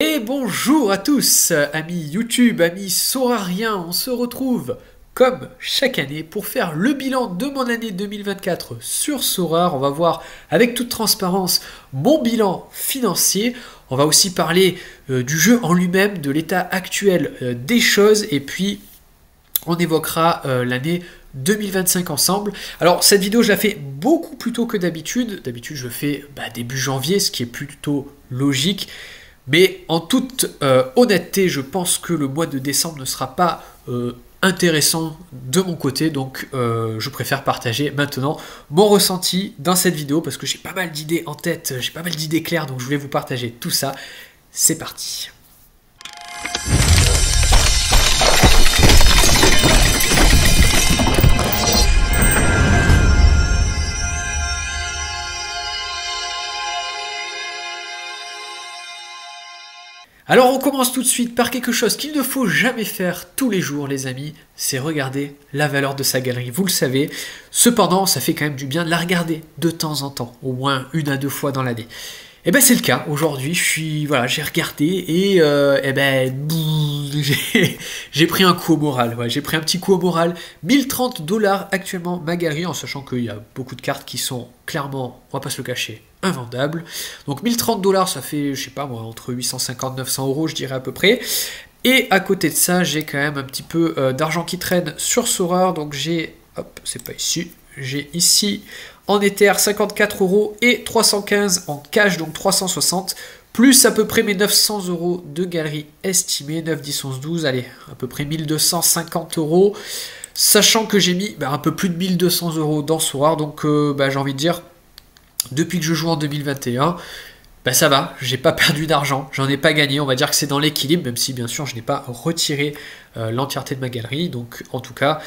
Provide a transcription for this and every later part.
Et bonjour à tous, amis YouTube, amis Sorariens, on se retrouve comme chaque année pour faire le bilan de mon année 2024 sur Sorare. On va voir avec toute transparence mon bilan financier. On va aussi parler du jeu en lui-même, de l'état actuel des choses et puis on évoquera l'année 2025 ensemble. Alors cette vidéo je la fais beaucoup plus tôt que d'habitude. D'habitude je le fais début janvier, ce qui est plutôt logique. Mais en toute honnêteté, je pense que le mois de décembre ne sera pas intéressant de mon côté, donc je préfère partager maintenant mon ressenti dans cette vidéo parce que j'ai pas mal d'idées en tête, j'ai pas mal d'idées claires, donc je voulais vous partager tout ça. C'est parti. Alors on commence tout de suite par quelque chose qu'il ne faut jamais faire tous les jours les amis, c'est regarder la valeur de sa galerie, vous le savez. Cependant ça fait quand même du bien de la regarder de temps en temps, au moins 1 à 2 fois dans l'année. Et ben c'est le cas, aujourd'hui j'ai regardé et j'ai pris un coup au moral, j'ai pris un petit coup au moral, 1030$ actuellement ma galerie, en sachant qu'il y a beaucoup de cartes qui sont clairement, on va pas se le cacher, invendables. Donc 1030$, ça fait, je sais pas moi, entre 850 et 900€ je dirais à peu près. Et à côté de ça, j'ai quand même un petit peu d'argent qui traîne sur Sorare, donc j'ai, hop, c'est pas ici, j'ai ici en Ether 54€ et 315 en cash, donc 360, plus à peu près mes 900€ de galerie estimée, 9, 10, 11, 12, allez, à peu près 1250€, sachant que j'ai mis un peu plus de 1200€ dans Sorare, donc j'ai envie de dire, depuis que je joue en 2021, ça va, j'ai pas perdu d'argent, j'en ai pas gagné, on va dire que c'est dans l'équilibre, même si bien sûr je n'ai pas retiré l'entièreté de ma galerie, donc en tout cas,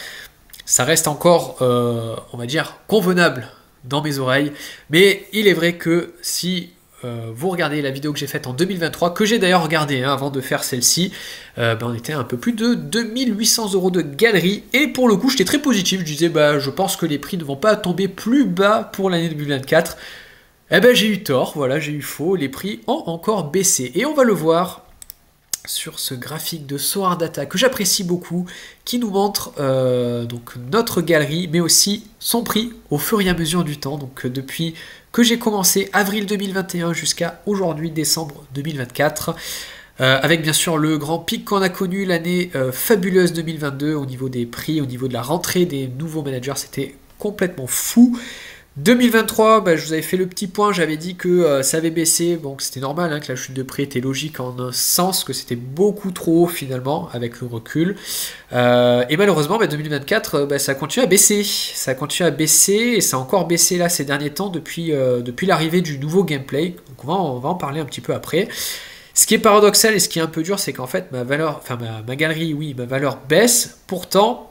ça reste encore, on va dire, convenable dans mes oreilles, mais il est vrai que si vous regardez la vidéo que j'ai faite en 2023, que j'ai d'ailleurs regardé avant de faire celle-ci, on était à un peu plus de 2800€ de galerie, et pour le coup j'étais très positif, je disais je pense que les prix ne vont pas tomber plus bas pour l'année 2024, j'ai eu tort, voilà, j'ai eu faux, les prix ont encore baissé, et on va le voir sur ce graphique de Sorare Data que j'apprécie beaucoup, qui nous montre donc notre galerie, mais aussi son prix au fur et à mesure du temps, donc depuis que j'ai commencé avril 2021 jusqu'à aujourd'hui décembre 2024, avec bien sûr le grand pic qu'on a connu l'année fabuleuse 2022 au niveau des prix, au niveau de la rentrée des nouveaux managers, c'était complètement fou. 2023, je vous avais fait le petit point, j'avais dit que ça avait baissé, bon c'était normal, que la chute de prix était logique en un sens, que c'était beaucoup trop haut finalement avec le recul, et malheureusement 2024 ça continue à baisser, et ça a encore baissé là ces derniers temps depuis l'arrivée du nouveau gameplay, donc on va en parler un petit peu après. Ce qui est paradoxal et ce qui est un peu dur, c'est qu'en fait ma galerie, oui, ma valeur baisse, pourtant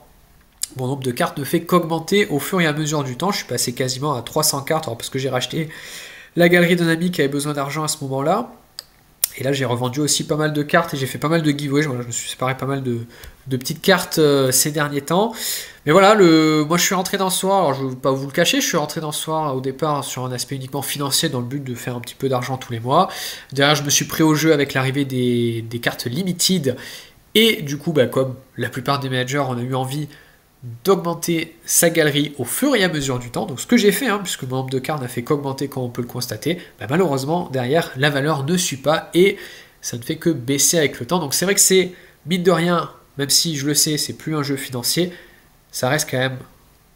mon nombre de cartes ne fait qu'augmenter au fur et à mesure du temps. Je suis passé quasiment à 300 cartes, parce que j'ai racheté la galerie d'un ami qui avait besoin d'argent à ce moment-là. Et là, j'ai revendu aussi pas mal de cartes et j'ai fait pas mal de giveaways. Je me suis séparé pas mal de petites cartes ces derniers temps. Mais voilà, moi je suis rentré dans ce soir, alors je ne vais pas vous le cacher, je suis rentré dans ce soir au départ sur un aspect uniquement financier dans le but de faire un petit peu d'argent tous les mois. Derrière, je me suis pris au jeu avec l'arrivée des cartes limited. Et du coup, comme la plupart des managers, on a eu envie d'augmenter sa galerie au fur et à mesure du temps, donc ce que j'ai fait, puisque mon nombre de cartes n'a fait qu'augmenter comme on peut le constater, malheureusement derrière la valeur ne suit pas et ça ne fait que baisser avec le temps, donc c'est vrai que c'est, mine de rien, même si je le sais, c'est plus un jeu financier, ça reste quand même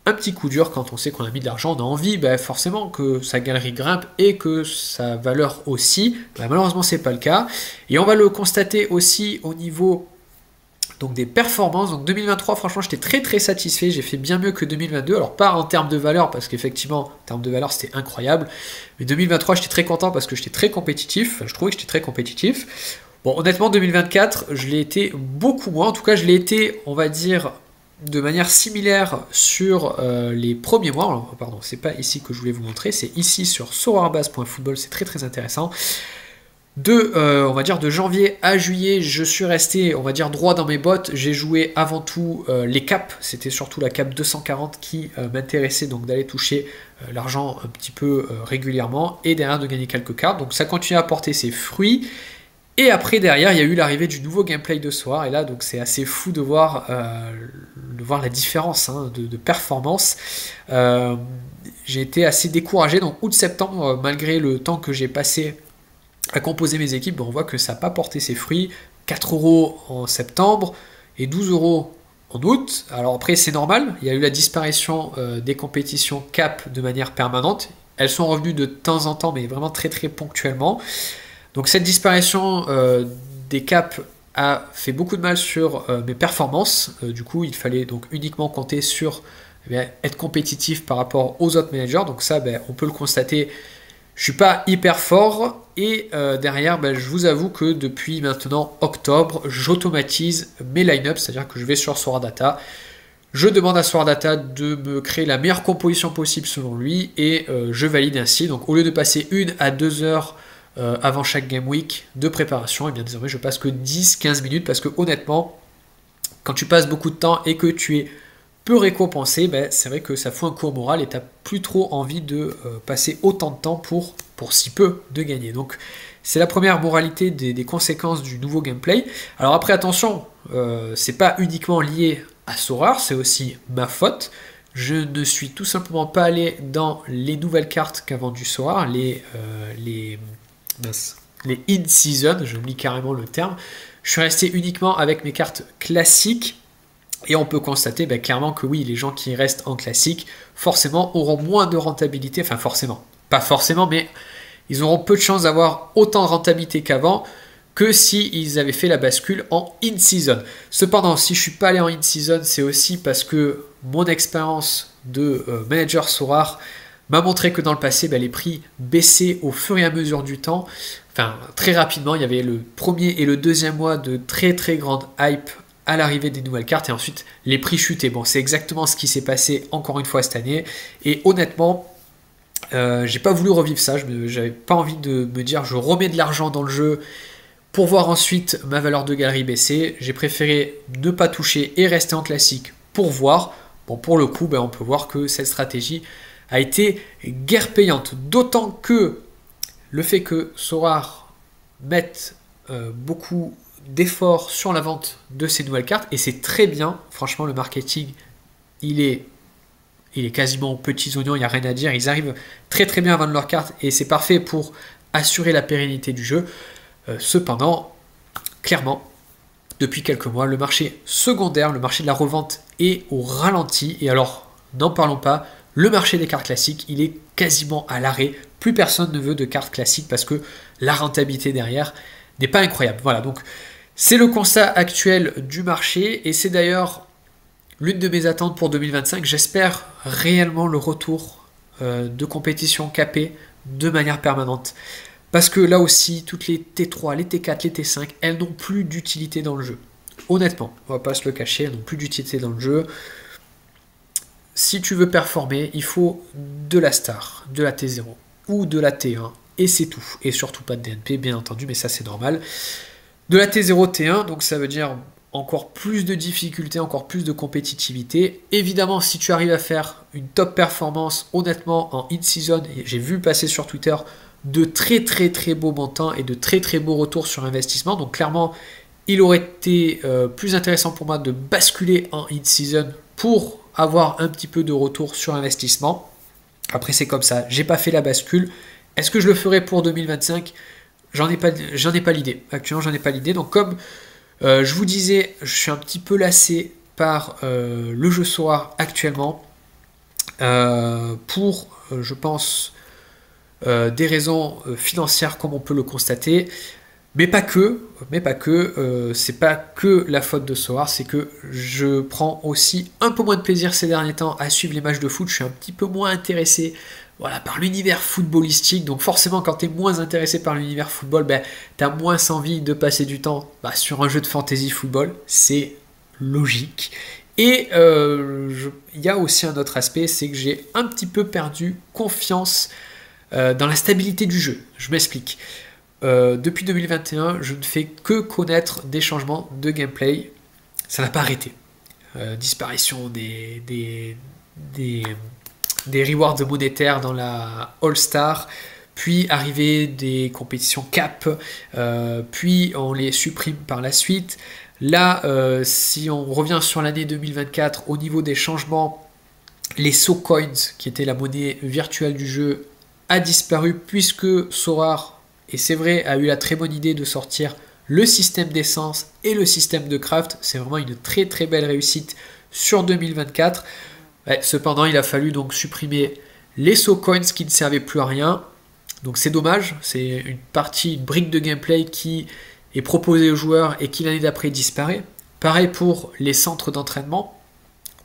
un petit coup dur quand on sait qu'on a mis de l'argent, on a envie forcément que sa galerie grimpe et que sa valeur aussi, malheureusement c'est pas le cas, et on va le constater aussi au niveau donc des performances. Donc 2023 franchement j'étais très satisfait, j'ai fait bien mieux que 2022, alors pas en termes de valeur parce qu'effectivement en termes de valeur c'était incroyable, mais 2023 j'étais très content parce que j'étais très compétitif, je trouvais que j'étais très compétitif. Bon honnêtement 2024 je l'ai été beaucoup moins, en tout cas je l'ai été on va dire de manière similaire sur les premiers mois. Alors, pardon, c'est pas ici que je voulais vous montrer, c'est ici sur sorarebase.football, c'est très intéressant. On va dire de janvier à juillet, je suis resté, on va dire, droit dans mes bottes. J'ai joué avant tout les caps, c'était surtout la cap 240 qui m'intéressait, donc d'aller toucher l'argent un petit peu régulièrement et derrière de gagner quelques cartes. Donc ça continue à porter ses fruits. Et après, derrière, il y a eu l'arrivée du nouveau gameplay de soir. Et là, donc, c'est assez fou de voir la différence hein, de performance. J'ai été assez découragé. Donc, août-septembre, malgré le temps que j'ai passé à composer mes équipes, on voit que ça n'a pas porté ses fruits. 4 euros en septembre et 12 euros en août. Alors après, c'est normal. Il y a eu la disparition des compétitions cap de manière permanente. Elles sont revenues de temps en temps, mais vraiment très très ponctuellement. Donc cette disparition des caps a fait beaucoup de mal sur mes performances. Du coup, il fallait donc uniquement compter sur être compétitif par rapport aux autres managers. Donc ça, on peut le constater. Je suis pas hyper fort. Et derrière, je vous avoue que depuis maintenant octobre, j'automatise mes line-up, c'est-à-dire que je vais sur Sourdata. Je demande à Sourdata de me créer la meilleure composition possible selon lui et je valide ainsi. Donc au lieu de passer 1 à 2 heures avant chaque game week de préparation, et bien désormais je passe que 10-15 minutes parce que honnêtement, quand tu passes beaucoup de temps et que tu es peu récompensé, c'est vrai que ça fout un coup au moral et tu n'as plus trop envie de passer autant de temps pour si peu de gagner. Donc c'est la première moralité des conséquences du nouveau gameplay. Alors après attention, c'est pas uniquement lié à Sorare, c'est aussi ma faute. Je ne suis tout simplement pas allé dans les nouvelles cartes qu'a vendu Sorare, les in-season, j'oublie carrément le terme. Je suis resté uniquement avec mes cartes classiques et on peut constater clairement que oui, les gens qui restent en classique, forcément, auront moins de rentabilité, enfin forcément, pas forcément, mais ils auront peu de chances d'avoir autant de rentabilité qu'avant que s'ils avaient fait la bascule en in-season. Cependant, si je ne suis pas allé en in-season, c'est aussi parce que mon expérience de manager Sorare m'a montré que dans le passé, les prix baissaient au fur et à mesure du temps. Enfin, très rapidement, il y avait le premier et le deuxième mois de très très grande hype à l'arrivée des nouvelles cartes et ensuite les prix chutaient. Bon, c'est exactement ce qui s'est passé encore une fois cette année et honnêtement, j'ai pas voulu revivre ça. J'avais pas envie de me dire je remets de l'argent dans le jeu pour voir ensuite ma valeur de galerie baisser. J'ai préféré ne pas toucher et rester en classique pour voir. Bon, pour le coup, on peut voir que cette stratégie a été guère payante. D'autant que le fait que Sorare mette beaucoup d'efforts sur la vente de ces nouvelles cartes, et c'est très bien, franchement le marketing, il est quasiment aux petits oignons, il n'y a rien à dire, ils arrivent très très bien à vendre leurs cartes, et c'est parfait pour assurer la pérennité du jeu. Cependant, clairement, depuis quelques mois, le marché secondaire, le marché de la revente est au ralenti, et alors, n'en parlons pas, le marché des cartes classiques, il est quasiment à l'arrêt, plus personne ne veut de cartes classiques parce que la rentabilité derrière n'est pas incroyable. Voilà, donc c'est le constat actuel du marché et c'est d'ailleurs l'une de mes attentes pour 2025. J'espère réellement le retour de compétition capée de manière permanente. Parce que là aussi, toutes les T3, les T4, les T5, elles n'ont plus d'utilité dans le jeu. Honnêtement, on va pas se le cacher, elles n'ont plus d'utilité dans le jeu. Si tu veux performer, il faut de la star, de la T0 ou de la T1 et c'est tout. Et surtout pas de DNP, bien entendu, mais ça c'est normal. De la T0, T1, donc ça veut dire encore plus de difficultés, encore plus de compétitivité. Évidemment, si tu arrives à faire une top performance, honnêtement, en in-season, et j'ai vu passer sur Twitter de très très très beaux montants et de très très beaux retours sur investissement. Donc clairement, il aurait été plus intéressant pour moi de basculer en in-season pour avoir un petit peu de retour sur investissement. Après, c'est comme ça, j'ai pas fait la bascule. Est-ce que je le ferai pour 2025 ? J'en ai pas l'idée. Actuellement, j'en ai pas l'idée. Donc, comme je vous disais, je suis un petit peu lassé par le jeu Sorare actuellement. Pour, je pense, des raisons financières, comme on peut le constater. Mais pas que, c'est pas que la faute de Sorare, c'est que je prends aussi un peu moins de plaisir ces derniers temps à suivre les matchs de foot. Je suis un petit peu moins intéressé par l'univers footballistique. Donc forcément, quand tu es moins intéressé par l'univers football, tu as moins envie de passer du temps sur un jeu de fantasy football. C'est logique. Et il y a aussi un autre aspect, c'est que j'ai un petit peu perdu confiance dans la stabilité du jeu. Je m'explique. Depuis 2021, je ne fais que connaître des changements de gameplay. Ça n'a pas arrêté. Disparition des rewards monétaires dans la All-Star, puis arrivée des compétitions cap, puis on les supprime par la suite. Là, si on revient sur l'année 2024, au niveau des changements, les SoCoins, qui était la monnaie virtuelle du jeu, a disparu puisque Sorare, et c'est vrai, a eu la très bonne idée de sortir le système d'essence et le système de craft. C'est vraiment une très très belle réussite sur 2024. Ouais, cependant, il a fallu donc supprimer les SoCoins qui ne servaient plus à rien. Donc c'est dommage, c'est une brique de gameplay qui est proposée aux joueurs et qui l'année d'après disparaît. Pareil pour les centres d'entraînement.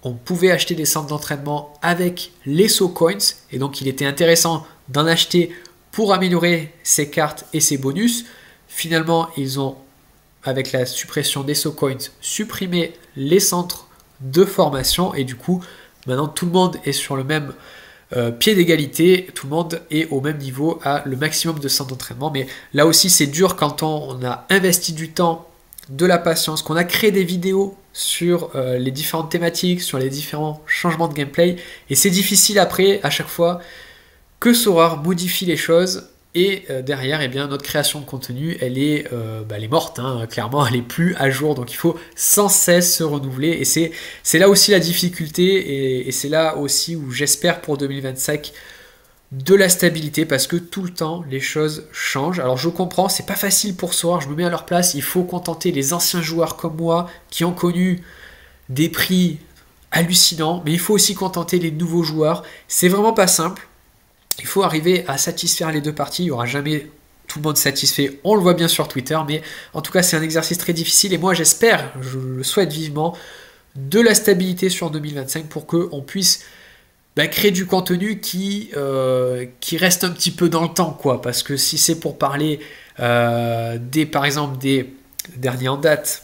On pouvait acheter des centres d'entraînement avec les SoCoins, et donc il était intéressant d'en acheter pour améliorer ses cartes et ses bonus. Finalement, ils ont, avec la suppression des SoCoins, supprimé les centres de formation, et du coup, maintenant tout le monde est sur le même pied d'égalité, tout le monde est au même niveau, à le maximum de centres d'entraînement. Mais là aussi, c'est dur quand on a investi du temps, de la patience, qu'on a créé des vidéos sur les différentes thématiques, sur les différents changements de gameplay, et c'est difficile après, à chaque fois, que Sorare modifie les choses, et derrière, eh bien, notre création de contenu, elle est morte, hein, clairement, elle est plus à jour, donc il faut sans cesse se renouveler, et c'est là aussi la difficulté, et c'est là aussi où j'espère pour 2025 de la stabilité, parce que tout le temps les choses changent. Alors je comprends, c'est pas facile pour Sorare, je me mets à leur place, il faut contenter les anciens joueurs comme moi qui ont connu des prix hallucinants, mais il faut aussi contenter les nouveaux joueurs. C'est vraiment pas simple, il faut arriver à satisfaire les deux parties, il n'y aura jamais tout le monde satisfait, on le voit bien sur Twitter, mais en tout cas c'est un exercice très difficile, et moi j'espère, je le souhaite vivement, de la stabilité sur 2025 pour qu'on puisse créer du contenu qui reste un petit peu dans le temps, quoi. Parce que si c'est pour parler par exemple des derniers en date,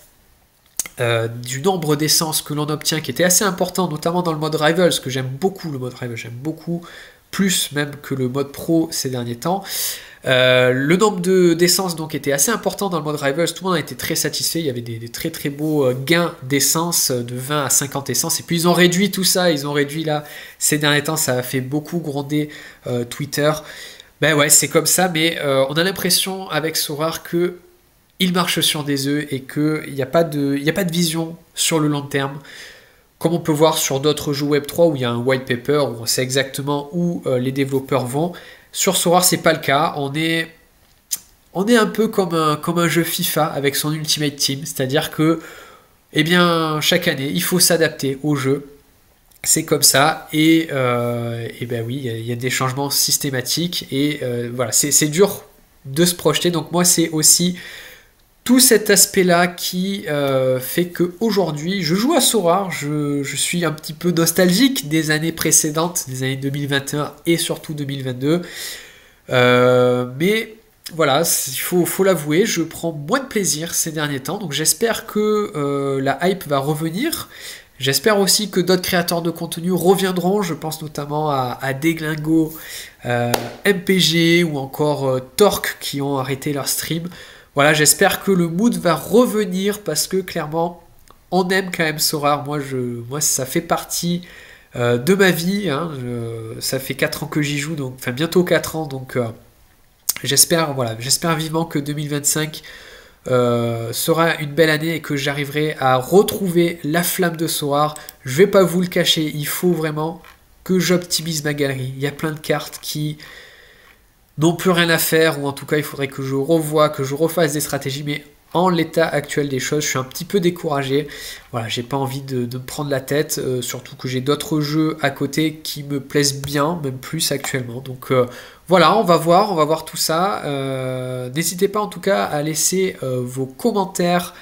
du nombre d'essences que l'on obtient, qui était assez important, notamment dans le mode Rivals, que j'aime beaucoup, le mode Rivals, j'aime beaucoup, plus même que le mode Pro ces derniers temps. Le nombre d'essence donc était assez important dans le mode Rivals, tout le monde a été très satisfait, il y avait des très très beaux gains d'essence, de 20 à 50 essences, et puis ils ont réduit tout ça, ils ont réduit là, ces derniers temps, ça a fait beaucoup gronder Twitter. Ben ouais, c'est comme ça, mais on a l'impression avec Sorare que il marche sur des œufs, et qu'il n'y a pas de vision sur le long terme, comme on peut voir sur d'autres jeux Web3 où il y a un white paper, où on sait exactement où les développeurs vont. Sur Sorare, c'est pas le cas. On est un peu comme un jeu FIFA avec son Ultimate Team, c'est-à-dire que, eh bien, chaque année, il faut s'adapter au jeu. C'est comme ça, et ben oui, il y a des changements systématiques, et voilà, c'est dur de se projeter. Donc moi, c'est aussi tout cet aspect-là qui fait qu'aujourd'hui, je joue à Sorare, je suis un petit peu nostalgique des années précédentes, des années 2021 et surtout 2022. Mais voilà, il faut l'avouer, je prends moins de plaisir ces derniers temps, donc j'espère que la hype va revenir. J'espère aussi que d'autres créateurs de contenu reviendront, je pense notamment à Deglingo, MPG ou encore Torque qui ont arrêté leur stream. Voilà, j'espère que le mood va revenir, parce que clairement, on aime quand même Sorare. Moi, ça fait partie de ma vie. Hein. Ça fait 4 ans que j'y joue, donc, enfin bientôt 4 ans. Donc j'espère vivement que 2025 sera une belle année, et que j'arriverai à retrouver la flamme de Sorare. Je vais pas vous le cacher, il faut vraiment que j'optimise ma galerie. Il y a plein de cartes qui n'ont plus rien à faire, ou en tout cas il faudrait que je revoie, que je refasse des stratégies, mais en l'état actuel des choses, je suis un petit peu découragé. Voilà, j'ai pas envie de me prendre la tête, surtout que j'ai d'autres jeux à côté qui me plaisent bien, même plus actuellement. Donc voilà, on va voir tout ça. N'hésitez pas en tout cas à laisser vos commentaires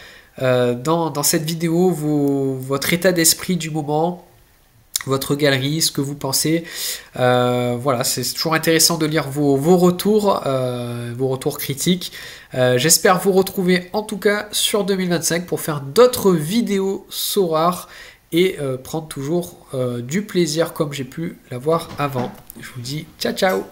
dans cette vidéo, votre état d'esprit du moment, votre galerie, ce que vous pensez. Voilà, c'est toujours intéressant de lire vos retours critiques. J'espère vous retrouver en tout cas sur 2025 pour faire d'autres vidéos Sorare, et prendre toujours du plaisir comme j'ai pu l'avoir avant. Je vous dis ciao ciao.